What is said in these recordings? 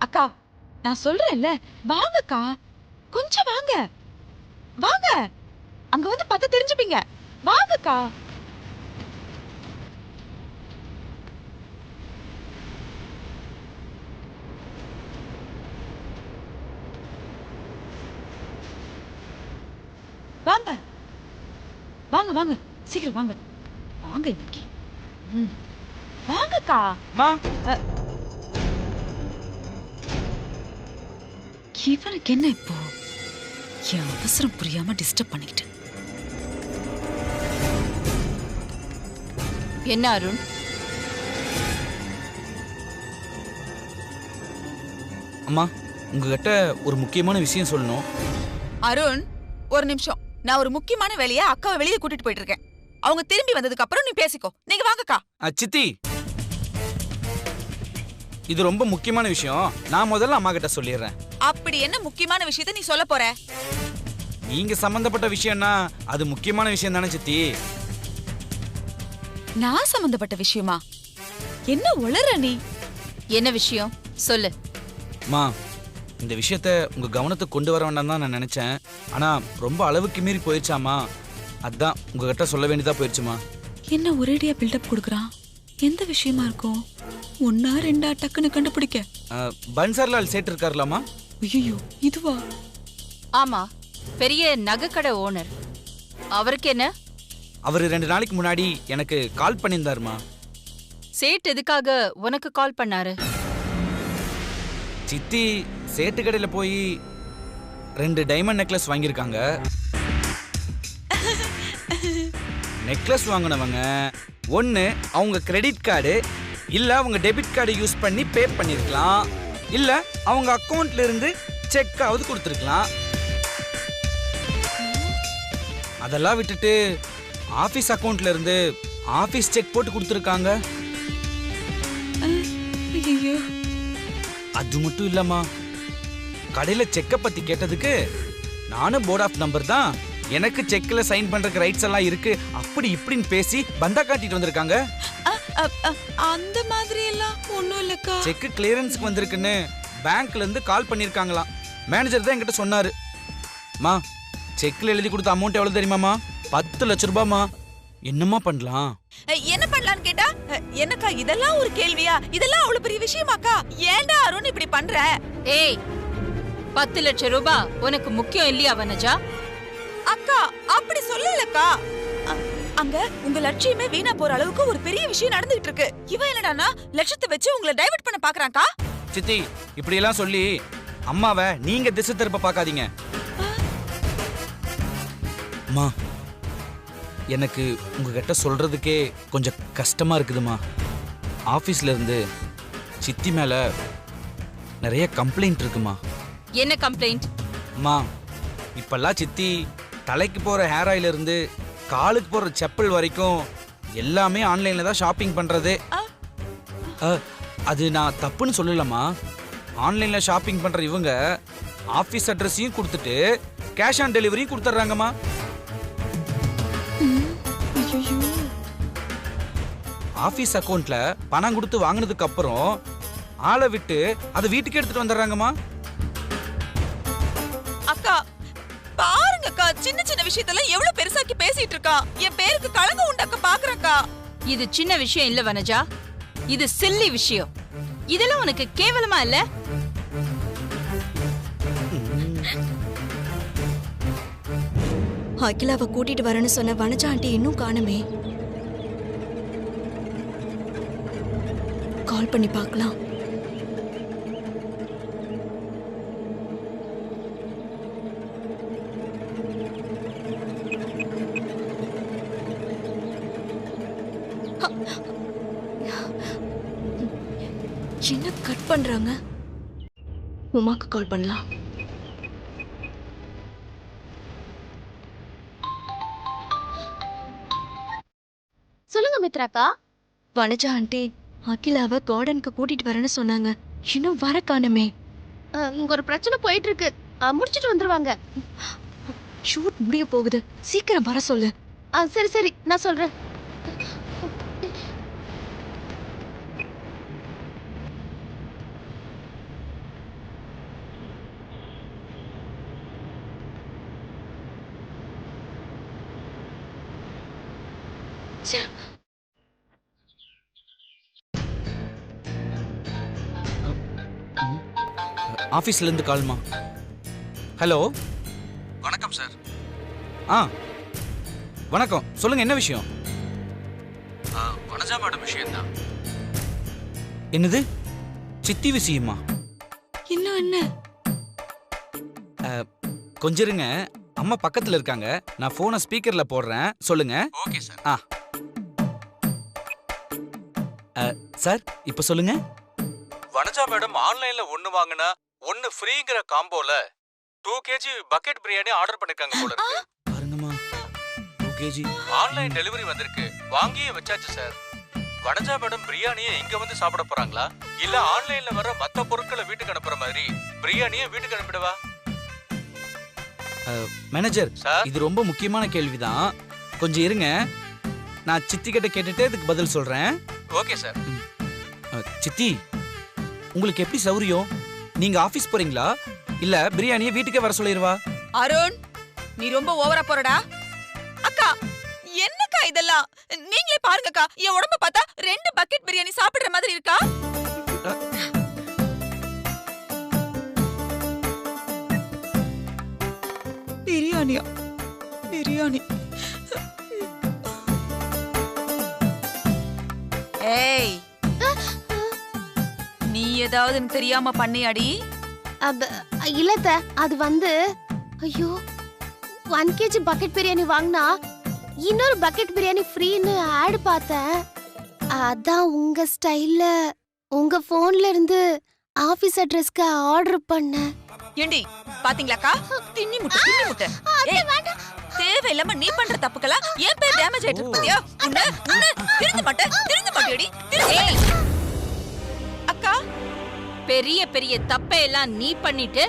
அக்கா நான் சொல்றேன்ல, வாங்கக்கா, கொஞ்சம் வாங்க. வாங்க, அங்க வந்து பார்த்தா தெரிஞ்சுப்பீங்க. வாங்கக்கா. வாங்க வாங்க வாங்க, சீக்கிரம் வாங்க. வாங்க இன்னைக்கு. வாங்கக்கா. இவனுக்கு என்ன இப்போ? என் அவசரம் புரியாம டிஸ்டர்ப் பண்ணிக்கிட்டு. என்ன அருண்? அம்மா, உங்ககிட்ட ஒரு முக்கியமான விஷயம் சொல்லணும். அருண், ஒரு நிமிஷம். நான் ஒரு முக்கியமான வேலையை அக்காவை வெளியே கூட்டிட்டு போயிட்டு இருக்கேன். அவங்க திரும்பி வந்ததுக்கு அப்புறம் நீ பேசிக்கோ. நீங்க வாங்கக்கா. சித்தி, இது ரொம்ப முக்கியமான விஷயம். நான் முதல்ல அம்மா கிட்ட சொல்லிடுறேன். அப்படி என்ன முக்கியமான விஷயத்தை நீ சொல்ல போற? நீங்க சம்பந்தப்பட்ட விஷயம்னா அது முக்கியமான விஷயம் தானே சித்தி? நான் சம்பந்தப்பட்ட விஷயமா? என்ன உளற நீ? என்ன விஷயம் சொல்லு. அம்மா, இந்த விஷயத்த உங்க கவனத்துக்கு கொண்டு வர வேண்டாம் தான் நான் நினைச்சேன். ஆனா ரொம்ப அளவுக்கு மீறி போயிடுச்சாமா. அதான் உங்ககிட்ட சொல்ல வேண்டியதா போயிடுச்சுமா. என்ன ஒரேடியா பில்டப் கொடுக்குறான்? எந்த விஷயமா இருக்கும்? ஒன்னா ரெண்டா டக்குன்னு கண்டுபிடிக்க. பன்சார்லால் சேட் இருக்காருலாமா? ஐயோ, இதுவா? ஆமா, பெரிய நகைக்கடை ஓனர். அவருக்கு என்ன? அவரு 2 நாளைக்கு முன்னாடி எனக்கு கால் பண்ணியிருந்தாருமா. சேட் எதுக்காக உனக்கு கால் பண்ணாரு? சித்தி சேட்டு கடையில போய் 2 டைமண்ட் நெக்லஸ் வாங்கியிருக்காங்க. நெக்லஸ் வாங்கினவங்க ஒன்று அவங்க கிரெடிட் கார்டு இல்லை அவங்க டெபிட் கார்டு யூஸ் பண்ணி பே பண்ணியிருக்கலாம், இல்லை அவங்க அக்கௌண்ட்ல இருந்து செக்காவது கொடுத்துருக்கலாம். அதெல்லாம் விட்டுட்டு ஆஃபீஸ் அக்கௌண்ட்ல இருந்து ஆஃபீஸ் செக் போட்டு கொடுத்துருக்காங்க. ஐயோ, அது மட்டும் இல்லம்மா, கடையில செக்கை பத்தி கேட்டதுக்கு நானும் போர்ட் ஆஃப் நம்பர் தான், எனக்கு செக்ல சைன் பண்றதுக்கு ரைட்ஸ் எல்லாம் இருக்கு, அப்படி இப்படின்னு பேசி பந்தா காட்டிட்டு வந்திருக்காங்க. அந்த மாதிரி எல்லாம் ஒண்ணும் இல்லக்கா. செக் கிளியரன்ஸ்க்கு வந்திருக்குன்னு பேங்க்ல இருந்து கால் பண்ணிருக்காங்களாம். மேனேஜர் தான் என்கிட்ட சொன்னாரு. மா, செக்ல எழுதி கொடுத்த அமௌண்ட் எவ்வளவு தெரியுமாமா? 10 லட்சம் ரூபாய்மா. என்னம்மா பண்ணலாம்? என்ன பண்ணலான்னு கேட்டா, என்னக்கா இதெல்லாம் ஒரு கேள்வியா? இதெல்லாம் அவ்வளவு பெரிய விஷயமாக்கா? ஏன்டா அருண் இப்படி பண்ற? ஏய், 10 லட்சம் ரூபாய் உனக்கு முக்கியம் இல்லையா வனஜா? அக்கா அப்படி சொல்லலக்கா. அங்க உங்க லட்சியமே வீணா போற அளவுக்கு ஒரு பெரிய விஷயம் நடந்துட்டு இருக்கு. இவன் என்னடானா லட்சத்தை வச்சு உங்களை டைவர்ட் பண்ண பாக்குறான்க்கா. சித்தி, இப்படி எல்லாம் சொல்லி அம்மாவை நீங்க திசை திருப்ப பார்க்காதீங்க. அம்மா, எனக்கு உங்ககிட்ட சொல்றதுக்கே கொஞ்சம் கஷ்டமா இருக்குதுமா. ஆபீஸ்ல இருந்து சித்தி மேல நிறைய கம்ப்ளைண்ட் இருக்குமா. என்ன கம்ப்ளைண்ட்? அம்மா, இப்பெல்லாம் சித்தி தலைக்கு போற ஹேர் ஆயில இருந்து காலுக்கு போற செப்பல் வரைக்கும் எல்லாமே ஆன்லைன்ல தான் ஷாப்பிங் பண்றது. அது நான் தப்புன்னு சொல்லலம்மா. ஆன்லைன்ல ஷாப்பிங் பண்ற இவங்க ஆபீஸ் அட்ரஸையும் கொடுத்துட்டு கேஷ் ஆன் டெலிவரியும் கொடுத்துட்றாங்கம்மா. ஆபீஸ் அக்கவுண்ட்ல பணம் கொடுத்து வாங்கினதுக்கு அப்புறம் ஆளை விட்டு அதை வீட்டுக்கு எடுத்துட்டு வந்துடுறாங்கம்மா. அக்கா பாருங்கக்கா, சின்ன சின்ன விஷயத்தெல்லாம் எவ்வளவு பெருசாக்கி பேசிட்டு இருக்கா. என் பேருக்கு களங்கம் உண்டாக்க பாக்குறக்கா. இது சின்ன விஷயம் இல்ல வனஜா, இது சில்லி விஷயம். இதெல்லாம் உனக்கு கேவலமா இல்ல? அகிலாவை கூட்டிட்டு வரேன்னு சொன்ன வனஜா ஆண்டி இன்னும் காணுமே. கால் பண்ணி பார்க்கலாம். என்ன கட் பண்றாங்க? உமாக்கு கால் பண்ணலாம். சொல்லுங்க மித்ராக்கா. வனஜா ஆண்டி அகிலாவை கார்டனுக்கு கூட்டிட்டு வரேன்னு சொன்னாங்க. இன்னும் வர காணுமே. இங்க ஒரு பிரச்சனை போயிட்டு இருக்கு, முடிச்சிட்டு வந்துருவாங்க. ஷூட் முடிய போகுது, சீக்கிரம் வர சொல்லு. சரி சரி, நான் சொல்றேன். ஆஃபீஸ்ல இருந்து கால்மா. ஹலோ, வணக்கம் சார். வணக்கம், சொல்லுங்க, என்ன விஷயம்? வனஜா மேடம் விஷயம் தான். என்னது, சித்தி விஷயமா? இன்னும் என்ன? கொஞ்சம் இருங்க, அம்மா பக்கத்துல இருக்காங்க, நான் போனை ஸ்பீக்கர்ல போடுறேன், சொல்லுங்க. Okay sir. சார், இப்ப சொல்லுங்க. வனஜா மேடம் ஆன்லைன்ல ஒன்னு வாங்கினா ஒன்னு ஃப்ரீங்கிற காம்போல 2 kg பக்கெட் பிரியாணி ஆர்டர் பண்ணிருக்காங்க போல இருக்கு. பாருங்கம்மா, 2 kg ஆன்லைன் டெலிவரி வந்திருக்கு, வாங்கியே வச்சாச்சு சார். வனஜா மேடம் பிரியாணியை இங்க வந்து சாப்பிட போறாங்களா இல்ல ஆன்லைன்ல வர மத்த பொருட்களை வீட்டுக்கு அனுப்புற மாதிரி பிரியாணியை வீட்டுக்கு அனுப்பிடவா? மேனேஜர் சார், இது ரொம்ப முக்கியமான கேள்விதான், கொஞ்சம் இருங்க, நான் சித்தி கிட்ட கேட்டுட்டு இதுக்கு பதில் சொல்றேன். Okay sir. சித்தி, உங்களுக்கு எப்படி சௌரியம்? நீங்க ஆபீஸ் போறீங்களா இல்ல பிரியாணியை வீட்டுக்கே வர சொல்லிடுவா? அருண், நீ ரொம்ப ஓவரா போறடா. அக்கா, என்னக்கா இதெல்லாம்? நீங்களே பாருங்கக்கா, என் உடம்ப பார்த்தா 2 பக்கெட் பிரியாணி சாப்பிடுற மாதிரி இருக்கா? பிரியாணியா? பிரியாணி? ஏய், நீ ஏதாவது தெரியாம பண்ணியாடி? இல்ல அது வந்து ஐயோ 1 kg பக்கெட் பிரியாணி வாங்கினா இன்னொரு பக்கெட் பிரியாணி ஃப்ரீன்னு ஆட் பார்த்தேன். அதான் உங்க ஸ்டைல்ல உங்க போன்ல இருந்து ஆபீஸ் அட்ரஸ்க்கு ஆர்டர் பண்ணேன். ஏண்டி பாத்தீங்களாக்கா, தின்னி முட்டை. ஏய், தேவையில்லாம நீ பண்ற தப்புக்கெல்லாம் ஏன் பேர் டேமேஜ் ஆயிட்டு இருக்கு பாத்தியா? உன்ன திருந்த மாட்டேடி. ஏய் அக்கா, பெரிய பெரிய தப்பை எல்லாம் நீ பண்ணிட்டு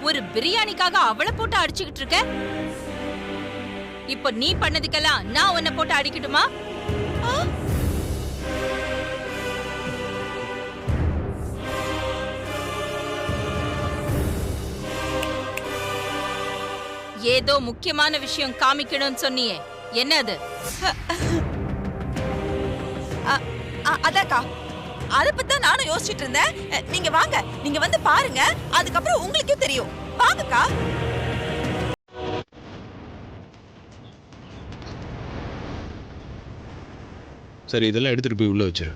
ஒரு பிரியாணிக்காக அவளை போட்டு அடிச்சுக்கிட்டு இருக்க. இப்போ நீ பண்ணதுக்கெல்லாம் நான் உன்னை போட்டு அடிக்கட்டுமா? ஏதோ முக்கியமான விஷயம் காமிக்கணும்னு சொன்னியே, என்னது? அதாக்கா, அத பத்தி நானும் யோசிச்சுட்டு இருந்தேன். நீங்க வாங்க, நீங்க வந்து பாருங்க, அதுக்கப்புறம் உங்களுக்கே தெரியும். வாங்கக்கா. சரி, இதெல்லாம் எடுத்துட்டு போய் உள்ள வச்சிரு.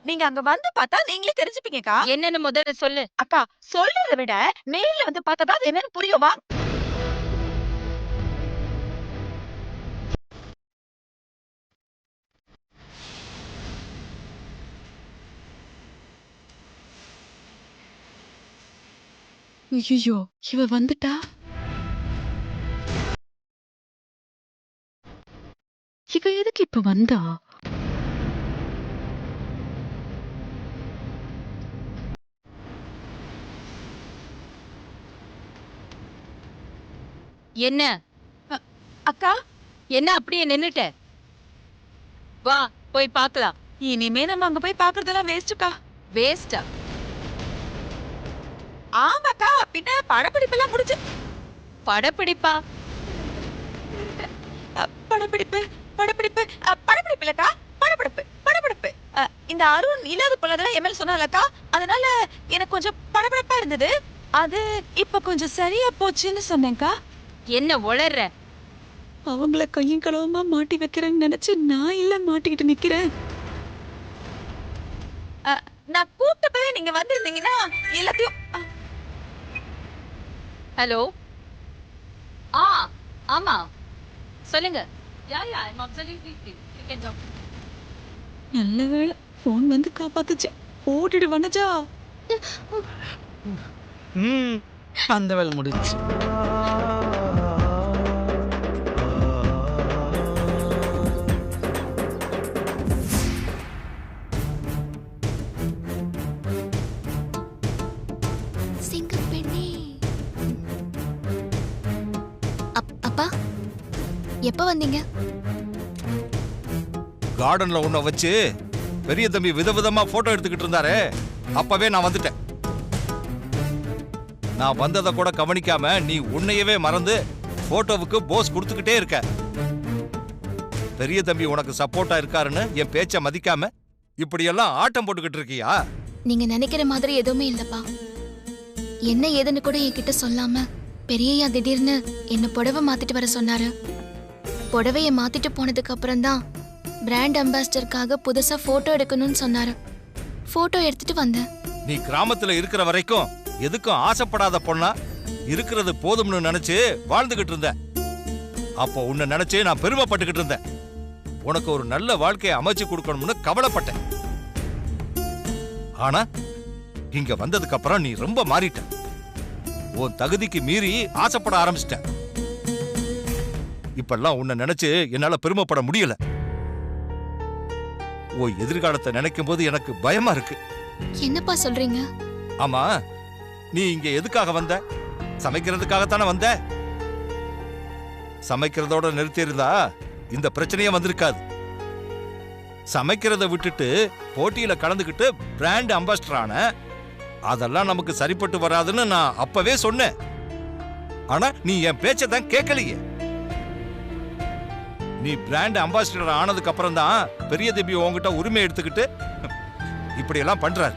நீங்க அங்க வந்து பார்த்தா நீங்களே தெரிஞ்சுப்பீங்கக்கா. என்னன்னு முதல்ல சொல்லு. அக்கா, சொல்றதை விட நேர்ல வந்து பார்த்தா அது என்னன்னு புரியுமா? ஐயோ, இவ வந்துட்டா. இவ எதுக்கு இப்ப வந்தா? என்ன அக்கா, என்ன அப்படியே நின்னுட்ட? வா, போய் பார்க்கலாம். இனிமே நம்ம அங்க போய் பாக்குறதெல்லாம் வேஸ்ட்டுக்கா. வேஸ்டா? ஆமாக்கா, பின்ன படப்பிடிப்பெல்லாம் முடிஞ்சு. படப்பிடிப்பா? படப்பிடிப்பு இல்லக்கா, படப்பிடிப்பு. இந்த அருண் இல்லாத போலதான் எம்எல் சொன்னாலக்கா, அதனால எனக்கு கொஞ்சம் படபடப்பா இருந்தது. அது இப்ப கொஞ்சம் சரியா போச்சுன்னு சொன்னேன்க்கா. என்ன உளற? அவங்கள கையும் களவுமா மாட்டி வைக்கிறேன்னு நினைச்சு நான் இல்ல மாட்டிக்கிட்டு நிக்கிறேன். நான் கூப்பிட்டப்பவே நீங்க வந்திருந்தீங்கன்னா எல்லாத்தையும். ஹலோ. ஆமா, சொல்லுங்க. நல்ல வேளை போன் வந்து காப்பாத்துச்சு. ஓடிடு வனஜா. அந்த வேலை முடிச்சு. சிங்கப்பெண்ணே, அப்பா எப்ப வந்தீங்க? கார்டன்ல உன்னை வச்சு பெரிய தம்பி விதவிதமா போட்டோ எடுத்துக்கிட்டு இருந்தாரே, அப்பவே நான் வந்துட்டேன். நான் வந்ததை கூட கவனிக்காம நீ உன்னையவே மறந்து போட்டோவுக்கு போஸ் கொடுத்துக்கிட்டே இருக்க. பெரிய தம்பி உனக்கு சப்போர்ட்டா இருக்காருன்னு என் பேச்ச மதிக்காம இப்படியெல்லாம் ஆட்டம் போட்டுக்கிட்டு இருக்கியா? நீங்க நினைக்கிற மாதிரி எதுவுமே இல்லப்பா. என்ன ஏதுன்னு கூட என்கிட்ட சொல்லாம பெரியய்யா திடீர்னு என்ன புடவை மாத்திட்டு வர சொன்னாரு. புடவைய மாத்திட்டு போனதுக்கு அப்புறம் தான் பிராண்ட் அம்பாசிடருக்காக புதுசா போட்டோ எடுக்கணும்னு சொன்னாரு. போட்டோ எடுத்துட்டு வந்தேன். நீ கிராமத்துல இருக்கிற வரைக்கும் எதுக்கும் ஆசைப்படாத பொண்ணா இருக்கிறது போதும்னு நினைச்சு வாழ்ந்துகிட்டு இருந்த. அப்போ உன்னை நினைச்சு நான் பெருமைப்பட்டுக்கிட்டு இருந்தேன். உனக்கு ஒரு நல்ல வாழ்க்கையை அமைச்சு கொடுக்கணும்னு கவலைப்பட்டேன். ஆனா இங்க வந்ததுக்கு அப்புறம் நீ ரொம்ப மாறிட்ட. உன் தகுதிக்கு மீறி ஆசைப்பட ஆரம்பிச்சிட்ட. இப்பெல்லாம் உன்னை நினைச்சு என்னால பெருமைப்பட முடியல. உன் எதிர்காலத்தை நினைக்கும் போது எனக்கு பயமா இருக்கு. என்னப்பா சொல்றீங்க? ஆமா, நீ இங்க எதுக்காக வந்த? சமைக்கிறதுக்காகத்தானே வந்த? சமைக்கிறதோட நிறுத்தி இருந்தா இந்த பிரச்சனையே வந்திருக்காது. சமைக்கிறத விட்டுட்டு போட்டியில கலந்துக்கிட்டு பிராண்ட் அம்பாசிடர் ஆன, அதெல்லாம் நமக்கு சரிப்பட்டு வராதுன்னு நான் அப்பவே சொன்னேன். ஆனா நீ என் பேச்சதான் கேட்கலையே. நீ பிராண்ட் அம்பாசிடர் ஆனதுக்கு அப்புறம் தான் பெரிய தம்பி உங்ககிட்ட உரிமை எடுத்துக்கிட்டு இப்படி எல்லாம் பண்றாரு.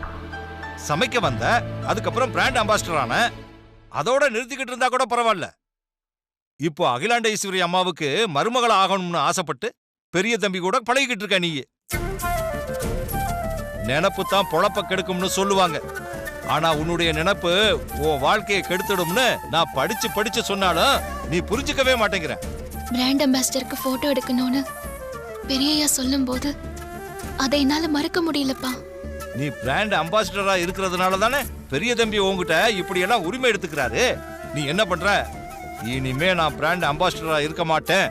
சமைக்க வந்த, அதுக்கப்புறம் பிராண்ட் அம்பாசிடர் ஆன, அதோட நிறுத்திக்கிட்டு இருந்தா கூட பரவாயில்ல. இப்போ அகிலாண்டேஸ்வரி அம்மாவுக்கு மருமகள் ஆகணும்னு ஆசைப்பட்டு பெரிய தம்பி கூட பழகிக்கிட்டு இருக்க. நீ நினப்பு தான் பொழப்ப கெடுக்கும்னு சொல்லுவாங்க. ஆனா உன்னுடைய நினைப்பு உன் வாழ்க்கையை கெடுத்துடும்னு நான் படிச்சு படிச்சு சொன்னாலும் நீ புரிஞ்சுக்கவே மாட்டேங்கிற. பிராண்ட் அம்பாசிடருக்கு போட்டோ எடுக்கணும்னு பெரியய்யா சொல்லும் போது அதை என்னால மறக்க முடியலப்பா. நீ பிராண்ட் அம்பாசிடரா இருக்கிறதுனால தானே பெரிய தம்பி உங்ககிட்ட இப்படி எல்லாம் உரிமை எடுத்துக்கிறாரு. நீ என்ன பண்ற? இனிமே நான் பிராண்ட் அம்பாசிடரா இருக்க மாட்டேன்,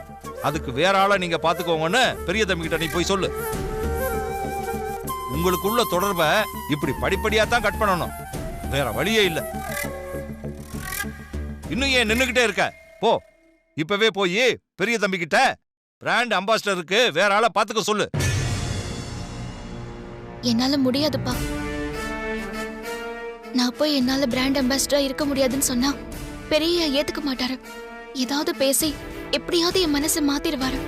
அதுக்கு வேற ஆளை நீங்க பாத்துக்கோங்கன்னு பெரிய தம்பி கிட்ட நீ போய் சொல்லு. உங்களுக்குள்ள தொடர்பை இப்படி படிப்படியா தான் கட் பண்ணணும், வேற வழியே இல்ல. இன்னும் ஏன் நின்னுகிட்டே இருக்க? போ, இப்பவே போய் பெரிய தம்பி கிட்ட பிராண்ட் அம்பாசிடருக்கு வேற ஆளை பாத்துக்க சொல்லு. என்னால முடியாதுப்பா. நான் போய் என்னால பிராண்ட் அம்பாசிடரா இருக்க முடியாதுன்னு சொன்னா பெரியய்யா ஏத்துக்க மாட்டாரு. ஏதாவது பேசி எப்படியாவது என் மனசை மாத்திடுவாரு.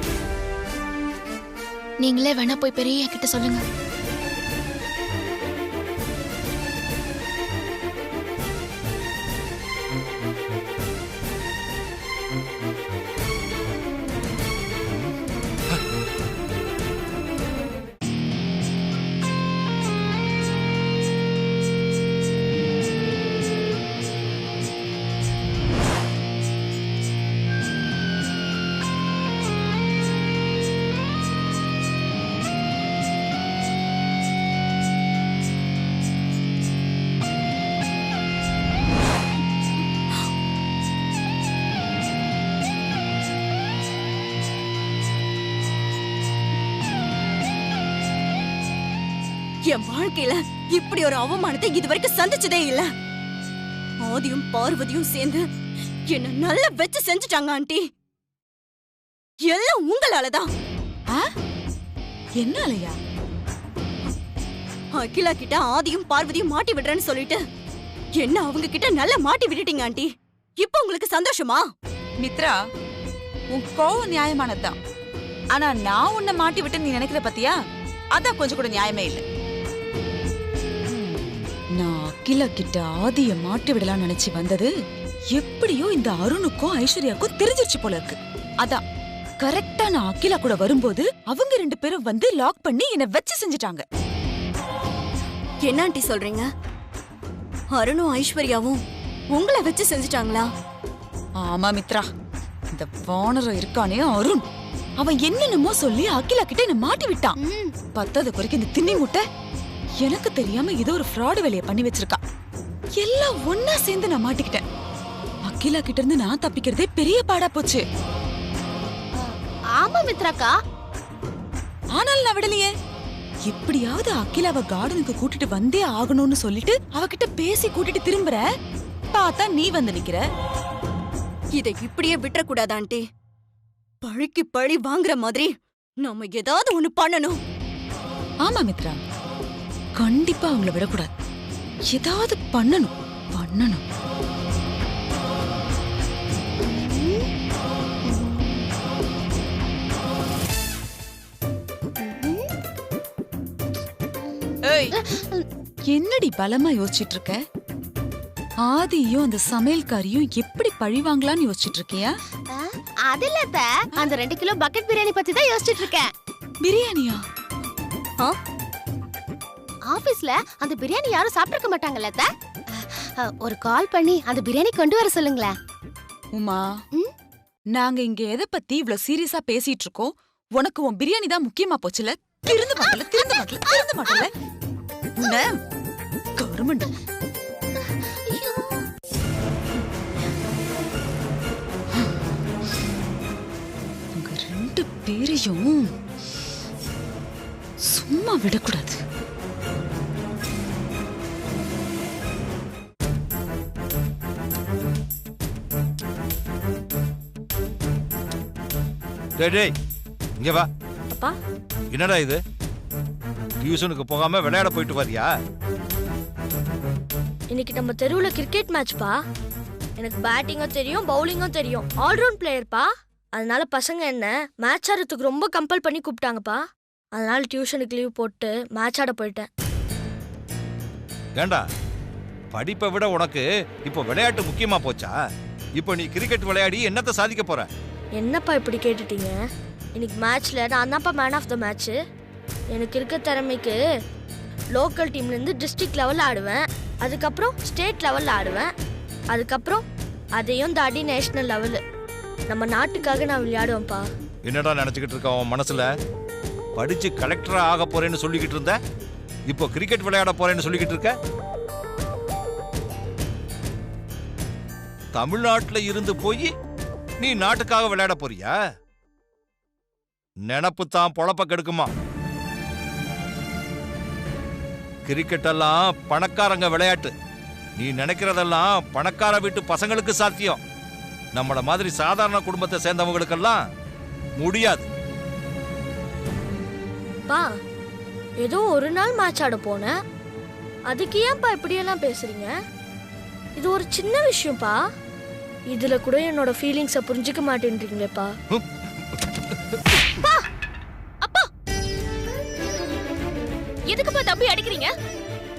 நீங்களே வேணா போய் பெரியய்யா கிட்ட சொல்லுங்க. என் வாழ்க்கையில இப்படி ஒரு அவமானத்தை இதுவரைக்கும் சந்திச்சதே இல்ல. ஆதியும் பார்வதியும் சேர்ந்து என்ன நல்லா வச்சு செஞ்சுட்டாங்க ஆண்டி. எல்லாம் உங்களாலதான். என்னாலயா? அகிலா கிட்ட ஆதியும் பார்வதியும் மாட்டி விடுறேன்னு சொல்லிட்டு என்ன அவங்க கிட்ட நல்லா மாட்டி விட்டுட்டீங்க ஆண்டி. இப்ப உங்களுக்கு சந்தோஷமா? மித்ரா, உன் கோவம் நியாயமானதுதான். ஆனா நான் உன்னை மாட்டி விட்டு நீ நினைக்கிற பத்தியா, அதான் கொஞ்சம் கூட நியாயமே இல்லை. நான் அகிலா கிட்ட ஆதிய மாட்டி விடலாம் நினைச்சு வந்தது எப்படியோ இந்த அருணுக்கும் ஐஸ்வர்யாக்கும் தெரிஞ்சிருச்சு போல இருக்கு. அதான் கரெக்டா நான் அகிலா கூட வரும்போது அவங்க 2 பேரும் வந்து லாக் பண்ணி என்ன வச்சு செஞ்சுட்டாங்க. என்ன ஆண்டி சொல்றீங்க? அருணும் ஐஸ்வர்யாவும் உங்களை வச்சு செஞ்சுட்டாங்களா? ஆமா மித்ரா, இந்த வானரம் இருக்கானே அருண், அவன் என்னென்னமோ சொல்லி அகிலா கிட்ட என்ன மாட்டி விட்டான். பத்தாத குறைக்கு இந்த திண்ணி முட்டை எனக்கு தெரியாம ஏதோ ஒரு ஃப்ராட் வேலையை பண்ணி வச்சிருக்கா. எல்லாம் ஒன்னா சேர்ந்து நான் மாட்டிக்கிட்டேன். அகிலா கிட்ட இருந்து நான் தப்பிக்கிறதே பெரிய பாடா போச்சு. ஆமா மித்ராக்கா. ஆனால் நான் விடலையே. எப்படியாவது அகிலாவை கார்டனுக்கு கூட்டிட்டு வந்தே ஆகணும்னு சொல்லிட்டு அவகிட்ட பேசி கூட்டிட்டு திரும்புற, பார்த்தா நீ வந்து நிக்கிற. இதை இப்படியே விட்டுறக்கூடாது ஆண்டி. பழிக்கு பழி வாங்குற மாதிரி நாம ஏதாவது ஒண்ணு பண்ணணும். ஆமா மித்ரா, கண்டிப்பா அவங்கள விடக்கூடாது. ஏதாவது பண்ணணும். என்னடி பலமா யோசிச்சுட்டு இருக்க? ஆதியும் அந்த சமையல்காரியும் எப்படி பழி வாங்கலாம்னு யோசிச்சுட்டு இருக்கியா? அது இல்ல அத்தை, அந்த 2 கிலோ பக்கெட் பிரியாணி பத்தி தான் யோசிச்சுட்டு இருக்கேன். பிரியாணியா? ஆபீஸ்ல அந்த பிரியாணி யாரும் சாப்பிட்டிருக்க மாட்டாங்கல்ல அத்தை? ஒரு கால் பண்ணி அந்த பிரியாணி கொண்டு வர சொல்லுங்களேன். உமா, நாங்க இங்க எதை பத்தி இவ்வளவு சீரியஸா பேசிட்டு இருக்கோம்? உனக்கு உன் பிரியாணி தான் முக்கியமா போச்சுல? திருந்து மாட்டல கவர்மெண்ட். உங்க 2 பேரையும் சும்மா விடக்கூடாது. டேய் இங்க வா. அப்பா, என்னடா இது? டியூஷனுக்கு போகாம விளையாட போயிட்டு வரியா? இன்னைக்கு நம்ம தெருவுல கிரிக்கெட் மேட்ச்பா. எனக்கு பேட்டிங்கும் தெரியும், பவுலிங்கும் தெரியும். ஆல்ரவுண்ட் பிளேயர்ப்பா. அதனால பசங்க என்ன மேட்ச் ஆடுறதுக்கு ரொம்ப கம்பல் பண்ணி கூப்பிட்டாங்கப்பா. அதனால டியூஷனுக்கு லீவ் போட்டு மேட்ச் ஆட போயிட்டேன். ஏண்டா, படிப்பை விட உனக்கு இப்போ விளையாட்டு முக்கியமா போச்சா? இப்போ நீ கிரிக்கெட் விளையாடி என்னத்தை சாதிக்க போற? என்னப்பா இப்படி கேட்டுட்டீங்க? இன்னைக்கு மேட்ச்ல நான் தான்ப்பா மேன் ஆஃப் த மேட்ச். எனக்கு இருக்க திறமைக்கு லோக்கல் டீம்லேருந்து டிஸ்ட்ரிக்ட் லெவலில் ஆடுவேன், அதுக்கப்புறம் ஸ்டேட் லெவலில் ஆடுவேன், அதுக்கப்புறம் அதையும் தாண்டி நேஷனல் லெவலு. நம்ம நாட்டுக்காக நான் விளையாடுவேன்ப்பா. என்னடா நினைச்சுக்கிட்டு இருக்க உன் மனசுல? படிச்சு கலெக்டரா ஆக போறேன்னு சொல்லிக்கிட்டு இருந்த, இப்போ கிரிக்கெட் விளையாட போறேன்னு சொல்லிக்கிட்டு இருக்க. தமிழ்நாட்டுல இருந்து போய் நீ நாட்டுக்காக விளையாட போறியா? நினப்பு தான் பொழப்ப கெடுக்குமா? கிரிக்கெட் எல்லாம் பணக்காரங்க விளையாட்டு. நீ நினைக்கிறதெல்லாம் பணக்கார வீட்டு பசங்களுக்கு சாத்தியம். நம்மள மாதிரி சாதாரண குடும்பத்தை சேர்ந்தவங்களுக்கெல்லாம் முடியாது. பா, ஏதோ ஒரு நாள் மேட்ச் ஆட போனேன், அதுக்கு ஏன்பா இப்படியெல்லாம் பேசுறீங்க? இது ஒரு சின்ன விஷயம்ப்பா. இதுல கூட என்னோட ஃபீலிங்ஸை புரிஞ்சுக்க மாட்டேன்றீங்களேப்பா. அப்பா, எதுக்குப்பா தம்பி அடிக்கிறீங்க?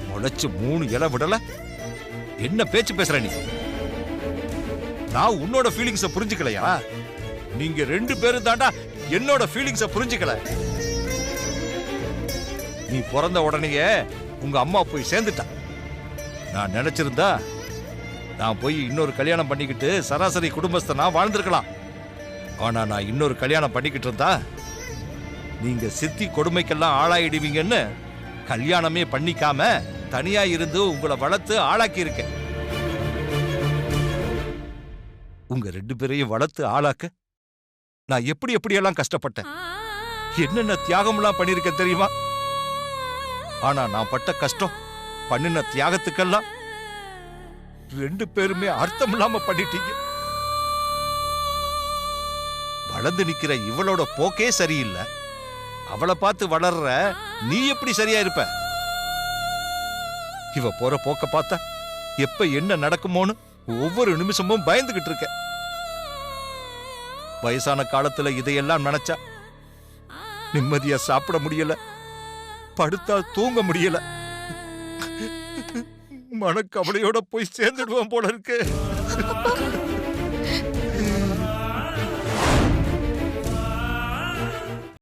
முளைச்சு 3 இலை விடல. என்ன பேச்சு பேசுற நீ? நான் உன்னோட ஃபீலிங்ஸ புரிஞ்சுக்கலையா? நீங்க 2 பேரும் தாண்டா என்னோட ஃபீலிங்ஸ புரிஞ்சுக்கல. நீ பிறந்த உடனேயே உங்க அம்மா போய் சேர்ந்துட்டா. நான் நினைச்சிருந்தா நான் போய் இன்னொரு கல்யாணம் பண்ணிக்கிட்டு சராசரி குடும்பஸ்தனா வாழ்ந்திருக்கலாம். ஆனா நான் இன்னொரு கல்யாணம் பண்ணிக்கிட்டு இருந்தா நீங்க சித்தி கொடுமைக்கெல்லாம் ஆளாயிடுவீங்கன்னு கல்யாணமே பண்ணிக்காம தனியா இருந்து உங்களை வளர்த்து ஆளாக்கி இருக்கேன். உங்க 2 பேரையும் வளர்த்து ஆளாக்க நான் எப்படியெல்லாம் கஷ்டப்பட்டேன், என்னென்ன தியாகம்லாம் பண்ணிருக்கேன் தெரியுமா? ஆனா நான் பட்ட கஷ்டம், பண்ணின தியாகத்துக்கெல்லாம் 2 பேருமே அர்த்தம் இல்லாம பண்ணிட்டீங்க. வளர்ந்து நிக்கிற இவளோட போக்கே சரியில்லை. அவளை பார்த்து வளர்ற நீ எப்படி சரியா இருப்ப? இவ போற போக்க பார்த்தா எப்ப என்ன நடக்குமோன்னு ஒவ்வொரு நிமிஷமும் பயந்துகிட்டு இருக்க. வயசான காலத்துல இதையெல்லாம் நினைச்சா நிம்மதியா சாப்பிட முடியல, படுத்தா தூங்க முடியல. மனக்கவலையோட போய் சேர்ந்துடுவோம் போல இருக்கு.